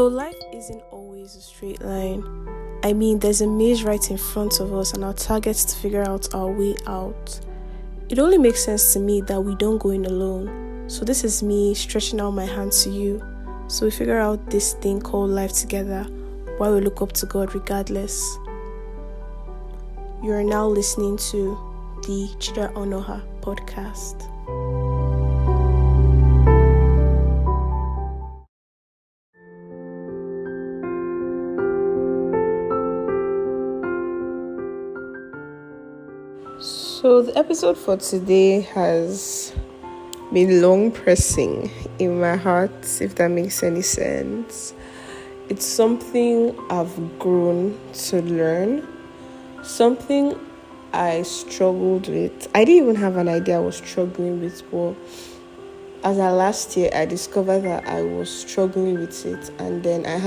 So life isn't always a straight line. I mean, there's a maze right in front of us and our target is to figure out our way out. It only makes sense to me that we don't go in alone. So this is me stretching out my hand to you. So we figure out this thing called life together while we look up to God regardless. You are now listening to the Chidera Onoha podcast. So the episode for today has been long pressing in my heart, if that makes any sense. It's something I've grown to learn, something I struggled with. I didn't even have an idea I was struggling with, but as of last year, I discovered that I was struggling with it, and then I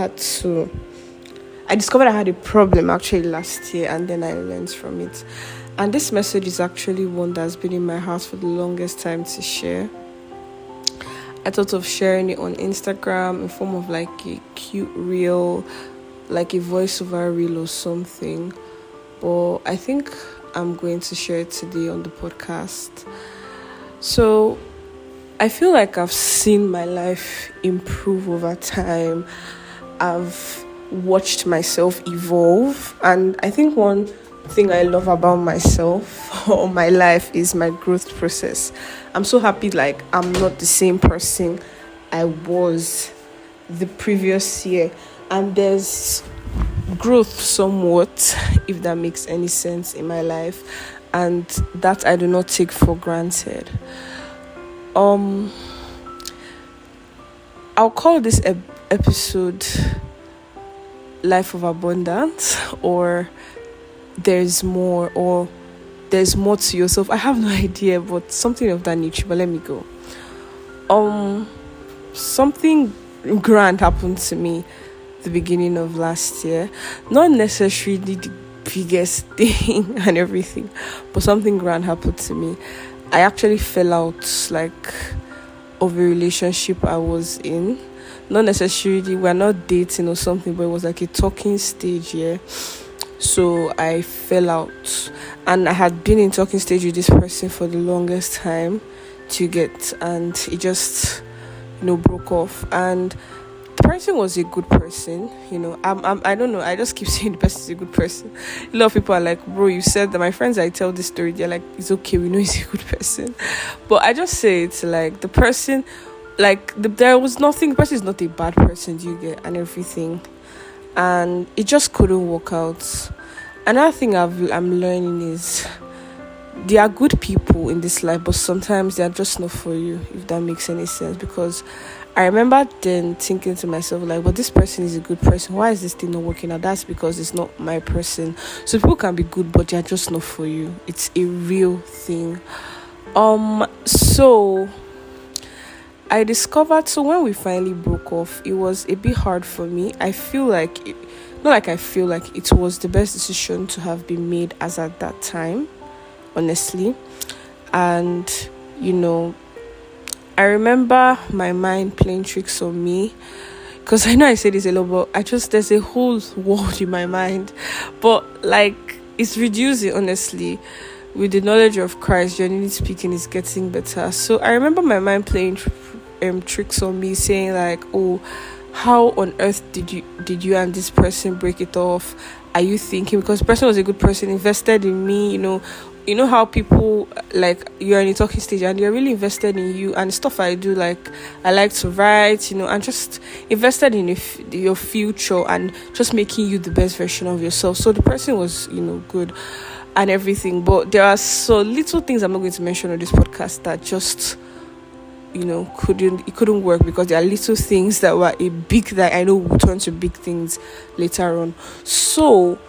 discovered I had a problem actually last year, and then I learned from it. And this message is actually one that's been in my heart for the longest time to share. I thought of sharing it on Instagram in form of like a cute reel, like a voiceover reel or something. But I think I'm going to share it today on the podcast. So I feel like I've seen my life improve over time. I've watched myself evolve. And I think one thing I love about myself or my life is my growth process. I'm so happy like I'm not the same person I was the previous year, and there's growth somewhat, if that makes any sense, in my life, and that I do not take for granted. I'll call this episode Life of Abundance, or there's more to yourself. I have no idea, but something of that nature. But let me go. Something grand happened to me the beginning of last year. Not necessarily the biggest thing and everything, but something grand happened to me. I actually fell out of a relationship I was in. Not necessarily, we're not dating or something, but it was like a talking stage, yeah. So I fell out, and I had been in talking stage with this person for the longest time and it just, broke off. And the person was a good person, I don't know, I just keep saying the person is a good person. A lot of people are like, bro, you said that. My friends, I tell this story, they're like, it's okay, we know he's a good person. But I just say it's like the person, there was nothing, the person is not a bad person, do you get, and everything. And it just couldn't work out. Another thing I'm learning is there are good people in this life, but sometimes they are just not for you, if that makes any sense. Because I remember then thinking to myself, but this person is a good person. Why is this thing not working out? That's because it's not my person. So people can be good, but they are just not for you. It's a real thing. So I discovered, so when we finally broke off, it was a bit hard for me. I feel like, it was the best decision to have been made as at that time, honestly. And, I remember my mind playing tricks on me, because I know I say this a lot, but there's a whole world in my mind. But, it's reducing, honestly. With the knowledge of Christ, genuinely speaking, it's getting better. So I remember my mind playing tricks on me, saying oh, how on earth did you and this person break it off? Are you thinking, because the person was a good person, invested in me, you know how people, you're in a talking stage and they're really invested in you and stuff I do, I like to write, and just invested in your future and just making you the best version of yourself. So the person was, good and everything, but there are so little things I'm not going to mention on this podcast that just couldn't work, because there are little things that were that I know will turn to big things later on. So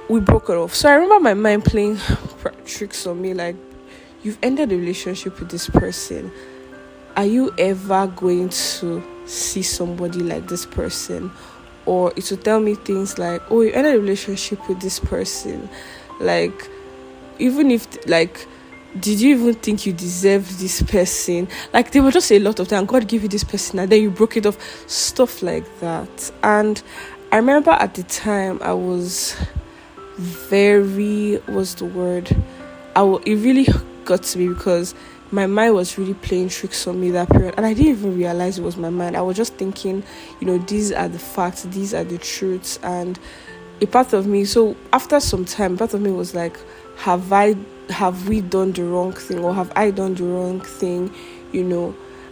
we broke it off. So I remember my mind playing tricks on me, you've ended a relationship with this person. Are you ever going to see somebody like this person? Or it will tell me things like, oh, you ended a relationship with this person. Even if did you even think you deserve this person? Like, they were just a lot of time. God gave you this person and then you broke it off. Stuff like that. And I remember at the time I was very, what's the word? It really got to me because my mind was really playing tricks on me that period. And I didn't even realize it was my mind. I was just thinking, these are the facts, these are the truths. And a part of me, so after some time, part of me was like, have we done the wrong thing, or have I done the wrong thing,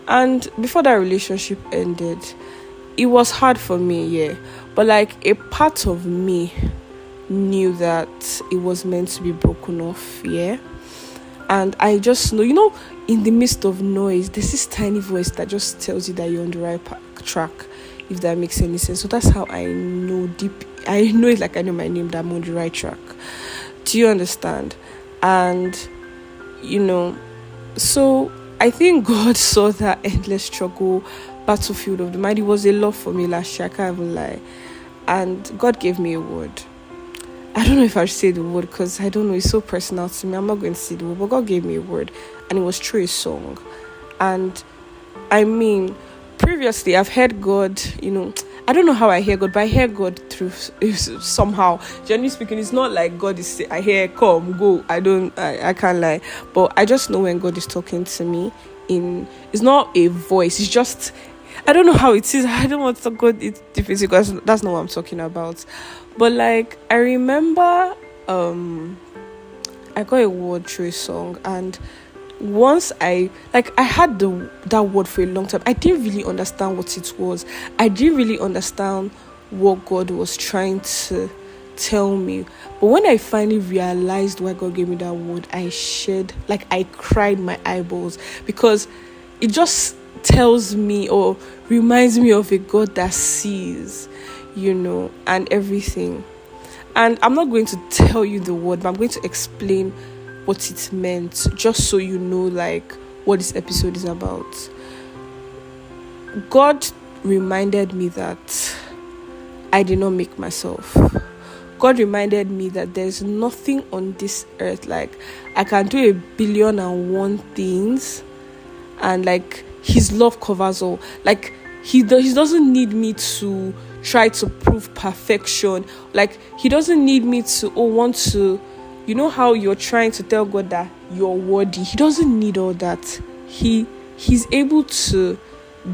And before that relationship ended, it was hard for me, yeah. But like a part of me knew that it was meant to be broken off, yeah. And I just know, in the midst of noise, there's this tiny voice that just tells you that you're on the right track, if that makes any sense. So that's how I know it like I know my name, that I'm on the right track. Do you understand? And, so I think God saw that endless struggle, battlefield of the mind. It was a lot for me last year, I can't even lie. And God gave me a word. I don't know if I should say the word because I don't know, it's so personal to me. I'm not going to say the word, but God gave me a word, and it was through a song. And I mean, previously I've heard God, I don't know how I hear God, but I hear God through somehow. Generally speaking, it's not like God is I hear come, go. I can't lie. But I just know when God is talking to me it's not a voice, it's just, I don't know how it is. I don't want to go into details because that's not what I'm talking about. But like, I remember I got a word through a song, and once I had that word for a long time. I didn't really understand what it was. I didn't really understand what God was trying to tell me. But when I finally realized why God gave me that word, I cried my eyeballs, because it just tells me or reminds me of a God that sees, and everything. And I'm not going to tell you the word, but I'm going to explain what it meant, just so you know, like, what this episode is about. God reminded me that I did not make myself. God reminded me that there's nothing on this earth, like, I can do 1,000,000,001 things, and like, his love covers all. Like, he doesn't need me to try to prove perfection. Like, he doesn't need me to want to, how you're trying to tell God that you're worthy. He doesn't need all that. He's able to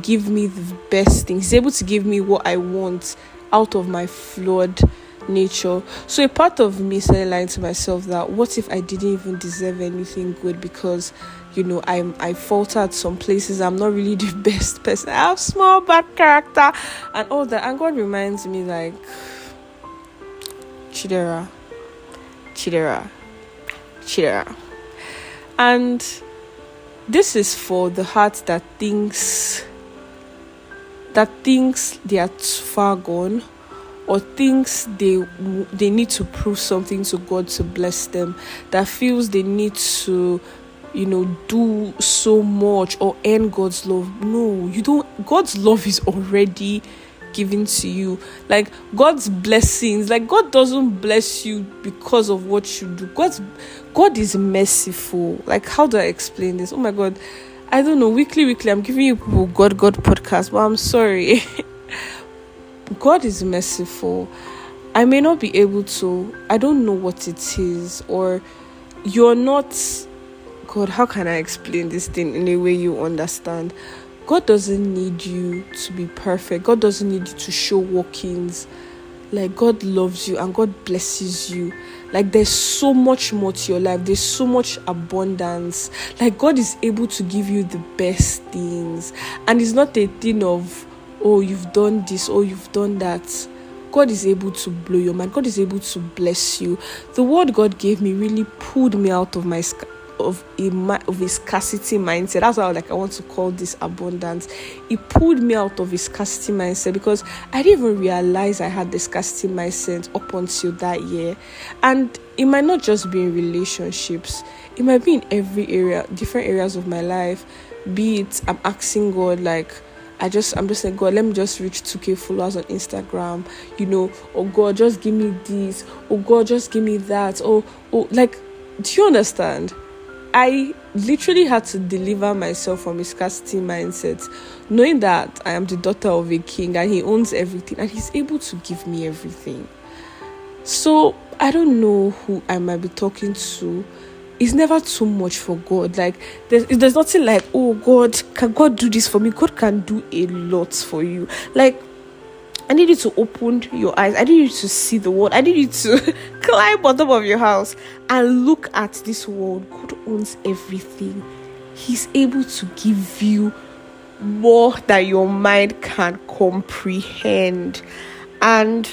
give me the best thing. He's able to give me what I want out of my flawed nature. So a part of me started lying to myself that what if I didn't even deserve anything good, because I faltered some places. I'm not really the best person. I have small bad character and all that. And God reminds me, like, Chidera. And this is for the heart that thinks they are too far gone, or thinks they need to prove something to God to bless them, that feels they need to do so much or earn God's love. No, you don't. God's love is already given to you. Like, God's blessings, like, God doesn't bless you because of what you do. God is merciful. Like, how do I explain this? Oh my God, I don't know. Weekly I'm giving you people God podcast, but I'm sorry. God is merciful. I may not be able to, I don't know what it is, or you're not. God, how can I explain this thing in a way you understand? God doesn't need you to be perfect. God doesn't need you to show walk-ins. Like, God loves you and God blesses you. Like, there's so much more to your life. There's so much abundance. Like, God is able to give you the best things. And it's not a thing of, oh, you've done this, or you've done that. God is able to blow your mind. God is able to bless you. The word God gave me really pulled me out of my of a scarcity mindset. That's why I want to call this abundance. It pulled me out of a scarcity mindset, because I didn't even realize I had the scarcity mindset up until that year. And it might not just be in relationships, it might be in every area, different areas of my life. Be it I'm asking God, like, I'm just like, God, let me just reach 2K followers on Instagram, or God, just give me this, or God, just give me that, or like, do you understand? I literally had to deliver myself from a scarcity mindset, knowing that I am the daughter of a king and he owns everything and he's able to give me everything. So I don't know who I might be talking to. It's never too much for God. Like there's nothing like, oh God, can God do this for me? God can do a lot for you. Like, I need you to open your eyes. I need you to see the world. I need you to climb on top of your house and look at this world. God owns everything. He's able to give you more than your mind can comprehend. And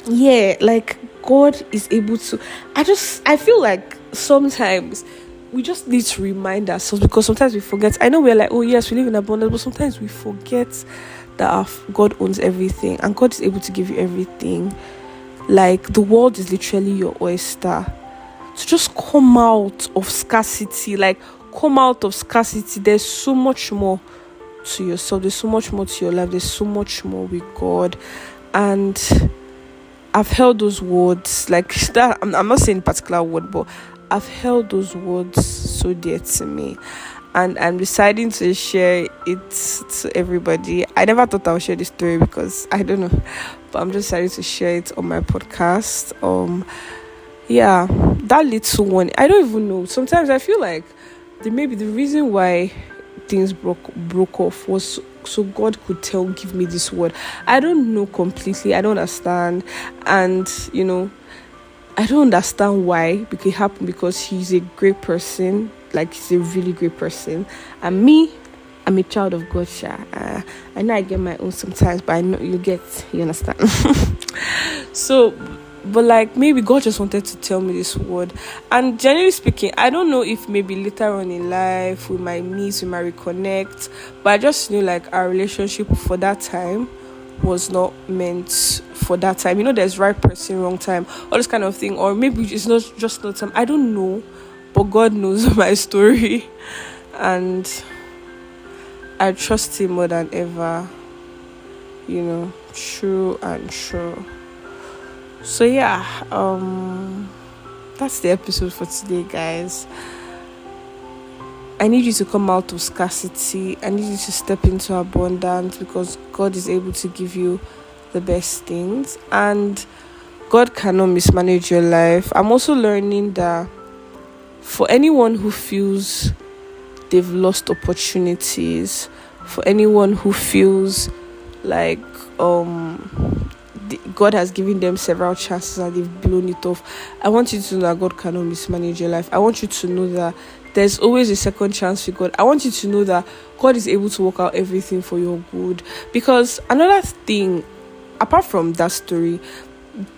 yeah, like God is able to. I feel like sometimes we just need to remind ourselves, because sometimes we forget. I know we're like, oh yes, we live in abundance, but sometimes we forget that God owns everything and God is able to give you everything. Like, the world is literally your oyster. So just come out of scarcity. Like, come out of scarcity. There's so much more to yourself. There's so much more to your life. There's so much more with God. And I've held those words, like that. I'm not saying a particular word, but I've held those words so dear to me. And I'm deciding to share it to everybody. I never thought I would share this story because I don't know, but I'm just deciding to share it on my podcast. Yeah, that little one, I don't even know. Sometimes I feel like maybe the reason why things broke off was so God could give me this word. I don't know completely. I don't understand, and I don't understand why, because it happened, because he's a great person. Like, he's a really great person. And me, I'm a child of God. I know I get my own sometimes, but I know you understand. So, but like, maybe God just wanted to tell me this word. And generally speaking, I don't know if maybe later on in life we might meet, we might reconnect. But I just knew like our relationship for that time was not meant for that time. There's right person, wrong time, all this kind of thing. Or maybe it's not just not time. I don't know. But God knows my story. And I trust him more than ever. True and true. So yeah, that's the episode for today, guys. I need you to come out of scarcity. I need you to step into abundance, because God is able to give you the best things, and God cannot mismanage your life. I'm also learning that for anyone who feels they've lost opportunities, for anyone who feels like God has given them several chances and they've blown it off, I want you to know that God cannot mismanage your life. I want you to know that there's always a second chance with God. I want you to know that God is able to work out everything for your good. Because another thing, apart from that story,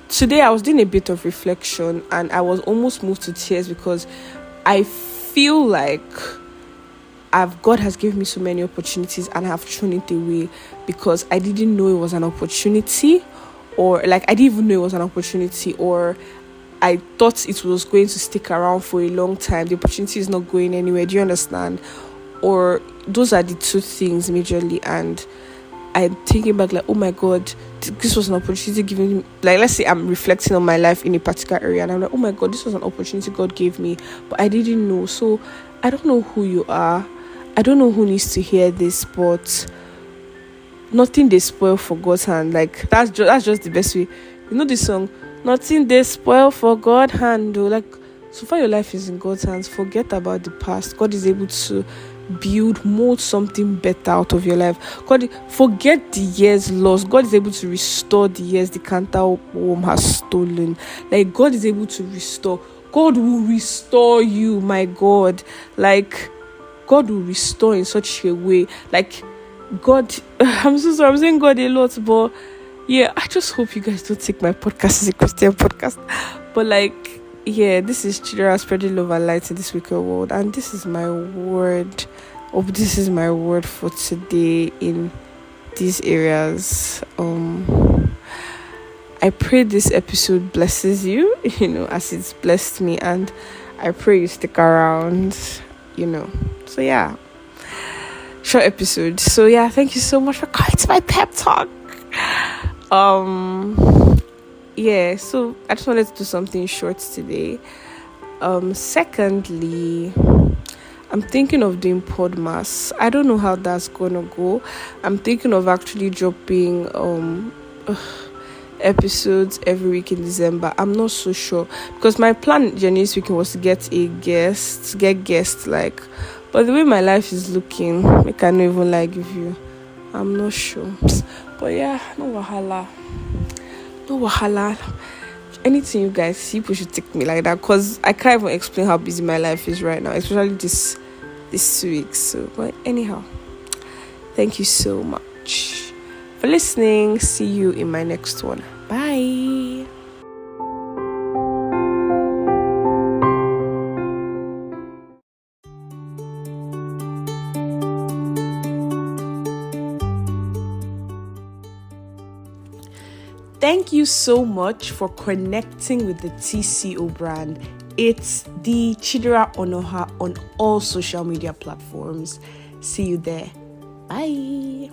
today I was doing a bit of reflection and I was almost moved to tears, because I feel like God has given me so many opportunities and I have thrown it away because I didn't know it was an opportunity, or like I didn't even know it was an opportunity, or I thought it was going to stick around for a long time. The opportunity is not going anywhere. Do you understand? Or those are the two things majorly. And I'm thinking back like, oh my God, this was an opportunity given me. Like, let's say I'm reflecting on my life in a particular area and I'm like, oh my God, this was an opportunity God gave me, but I didn't know. So I don't know who you are. I don't know who needs to hear this, but nothing they spoil for God's hand. Like, that's just the best way. This song, nothing they spoil for God's hand. Like, so far your life is in God's hands. Forget about the past. God is able to mold something better out of your life. Forget the years lost. God is able to restore the years the cankerworm has stolen. Like, God is able to restore. God will restore you, my God. Like, God will restore in such a way. Like, God, I'm so sorry, I'm saying God a lot, but yeah, I just hope you guys don't take my podcast as a Christian podcast. But like, yeah, this is Chidera spreading love and light in this wicked world, and this is my word. This is my word for today in these areas. I pray this episode blesses you, as it's blessed me, and I pray you stick around, So yeah, short episode. So yeah, thank you so much for coming to my pep talk. Yeah, so I just wanted to do something short today. Secondly, I'm thinking of doing podmas. I don't know how that's gonna go. I'm thinking of actually dropping episodes every week in December. I'm not so sure because my plan generally speaking was to get guests like, but the way my life is looking, I can't even like give you. I'm not sure, but yeah, no wahala. Anything you guys see, people should take me like that because I can't even explain how busy my life is right now, especially this 2 weeks. So, but anyhow, thank you so much for listening. See you in my next one. Bye. Thank you so much for connecting with the TCO brand. It's the Chidera Onoha on all social media platforms. See you there. Bye.